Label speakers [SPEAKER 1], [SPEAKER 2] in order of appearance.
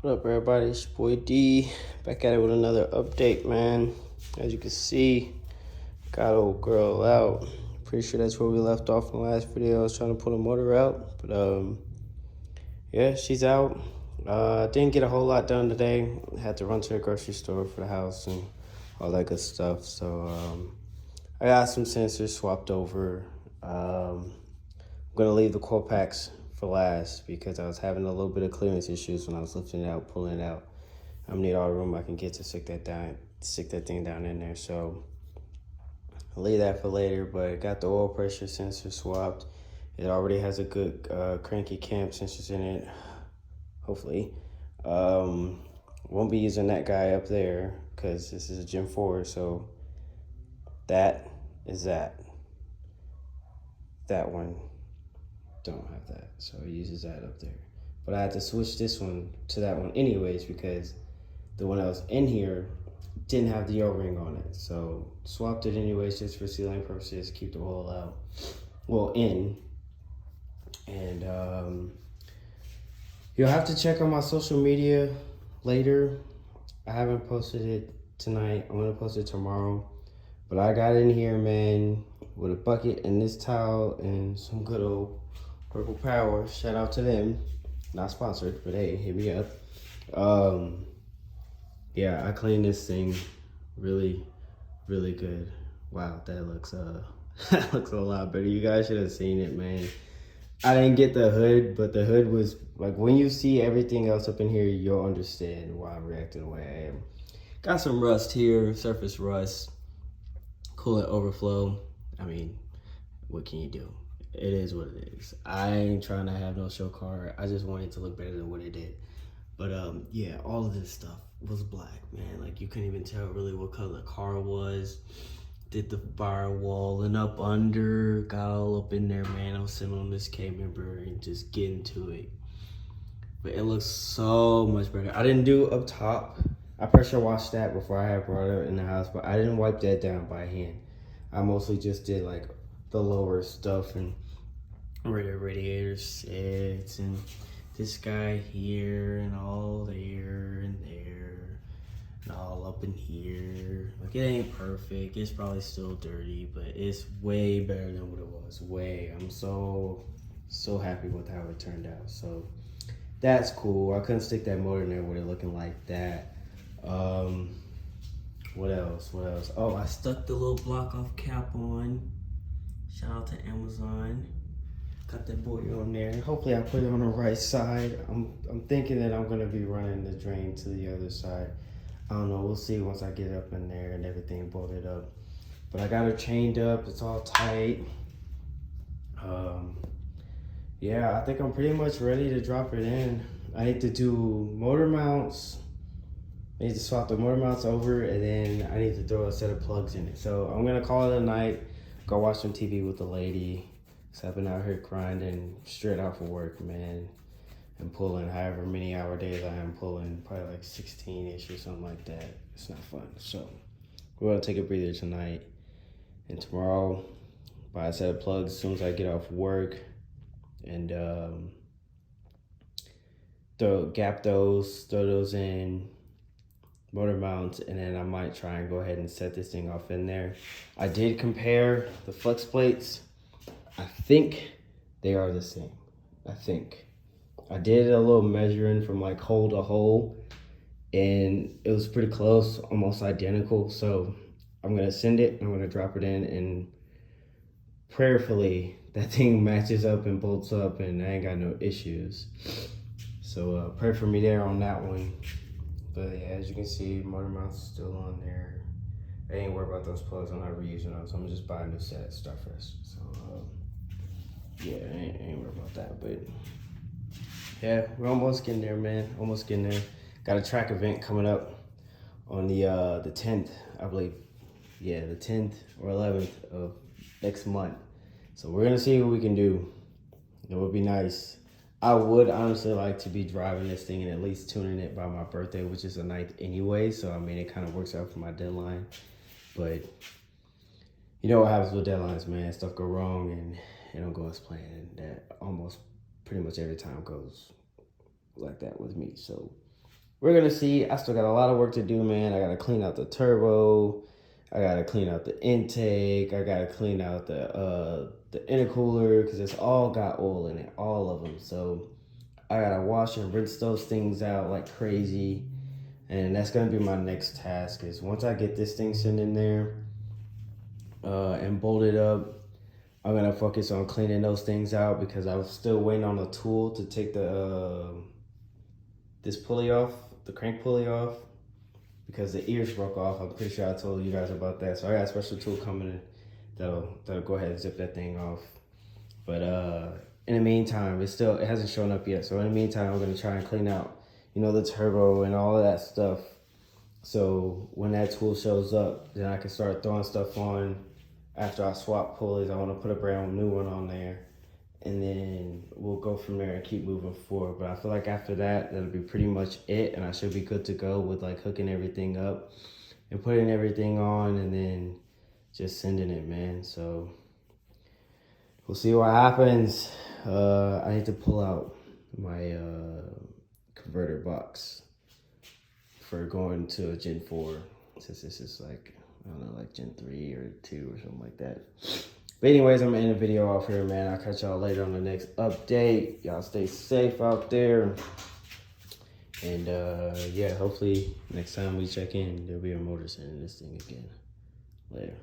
[SPEAKER 1] What up, everybody? It's your boy D. Back at it with another update, man. As you can see, got old girl out. Pretty sure that's where we left off in the last video. I was trying to pull the motor out, but yeah, she's out. Didn't get a whole lot done today. Had to run to the grocery store for the house and all that good stuff. So I got some sensors swapped over. I'm gonna leave the coil packs for last because I was having a little bit of clearance issues when I was lifting it out, pulling it out. I need all the room I can get to stick that thing down in there. So I'll leave that for later, but got the oil pressure sensor swapped. It already has a good cranky cam sensors in it, hopefully. Won't be using that guy up there because this is a Gen 4, so that is that. That one don't have that, so it uses that up there. But I had to switch this one to that one anyways because the one that was in here didn't have the O-ring on it. So swapped it anyways just for sealing purposes, keep the oil out, well, in. And you'll have to check on my social media later. I haven't posted it tonight. I'm gonna post it tomorrow. But I got in here, man, with a bucket and this towel and some good old Purple Power. Shout out to them. Not sponsored, but hey, hit me up. Yeah, I cleaned this thing really, really good. Wow, that looks that looks a lot better. You guys should have seen it, man. I didn't get the hood, but the hood was like, when you see everything else up in here, you'll understand why I'm reacting the way I am. Got some rust here, surface rust, coolant overflow. I mean, what can you do? It is what it is. I ain't trying to have no show car. I just want it to look better than what it did. But yeah, all of this stuff was black, man. Like, you couldn't even tell really what color the car was. Did the firewall and up under, got all up in there, man. I was sitting on this K-member and just getting to it. But it looks so much better. I didn't do up top. I pressure washed that before I had brought it in the house, but I didn't wipe that down by hand. I mostly just did like the lower stuff and where the radiator sits and this guy here and all there and there and all up in here. Like, it ain't perfect. It's probably still dirty, but it's way better than what it was. Way. I'm so happy with how it turned out. So that's cool. I couldn't stick that motor in there with it looking like that. What else? Oh, I stuck the little block off cap on. Shout out to Amazon. Got that boy on there. Hopefully I put it on the right side. I'm thinking that I'm gonna be running the drain to the other side. I don't know, we'll see once I get up in there and everything bolted up. But I got her chained up, it's all tight. Yeah, I think I'm pretty much ready to drop it in. I need to do motor mounts. I need to swap the motor mounts over, and then I need to throw a set of plugs in it. So I'm gonna call it a night, go watch some TV with the lady. So I've been out here grinding straight out for work, man. And pulling however many hour days I am pulling, probably like 16-ish or something like that. It's not fun. So we're gonna take a breather tonight. And tomorrow, buy a set of plugs as soon as I get off work. And throw those in, motor mounts, and then I might try and go ahead and set this thing off in there. I did compare the flex plates. I think they are the same. I think. I did a little measuring from like hole to hole, and it was pretty close, almost identical. So I'm gonna send it, I'm gonna drop it in, and prayerfully that thing matches up and bolts up and I ain't got no issues. So pray for me there on that one. But yeah, as you can see, motor mount's still on there. I ain't worried about those plugs. I'm not reusing those. I'm just buying a new set, start fresh. So yeah, I ain't worried about that. But yeah, we're almost getting there, man. Almost getting there. Got a track event coming up on the 10th, I believe. Yeah, the 10th or 11th of next month. So we're gonna see what we can do. It would be nice. I would honestly like to be driving this thing and at least tuning it by my birthday, which is the 9th anyway. So, I mean, it kind of works out for my deadline. But you know what happens with deadlines, man. Stuff go wrong and it don't go as planned. And that almost pretty much every time goes like that with me. So we're gonna see. I still got a lot of work to do, man. I gotta clean out the turbo. I gotta clean out the intake. I gotta clean out the intercooler because it's all got oil in it, all of them. So I gotta wash and rinse those things out like crazy. And that's gonna be my next task is once I get this thing sitting in there and bolted up, I'm gonna focus on cleaning those things out because I was still waiting on a tool to take the this pulley off, the crank pulley off, because the ears broke off. I'm pretty sure I told you guys about that. So I got a special tool coming in that'll go ahead and zip that thing off. But in the meantime, it hasn't shown up yet. So in the meantime, I'm gonna try and clean out, you know, the turbo and all of that stuff. So when that tool shows up, then I can start throwing stuff on. After I swap pulleys, I want to put a brand new one on there, and then we'll go from there and keep moving forward. But I feel like after that, that'll be pretty much it, and I should be good to go with like hooking everything up and putting everything on, and then just sending it, man. So we'll see what happens. I need to pull out my converter box for going to a Gen 4, since this is like, I don't know, like Gen 3 or 2 or something like that. But anyways, I'm gonna end the video off here, man. I'll catch y'all later on the next update. Y'all stay safe out there. And yeah, hopefully next time we check in, there'll be a motor sending this thing again. Later.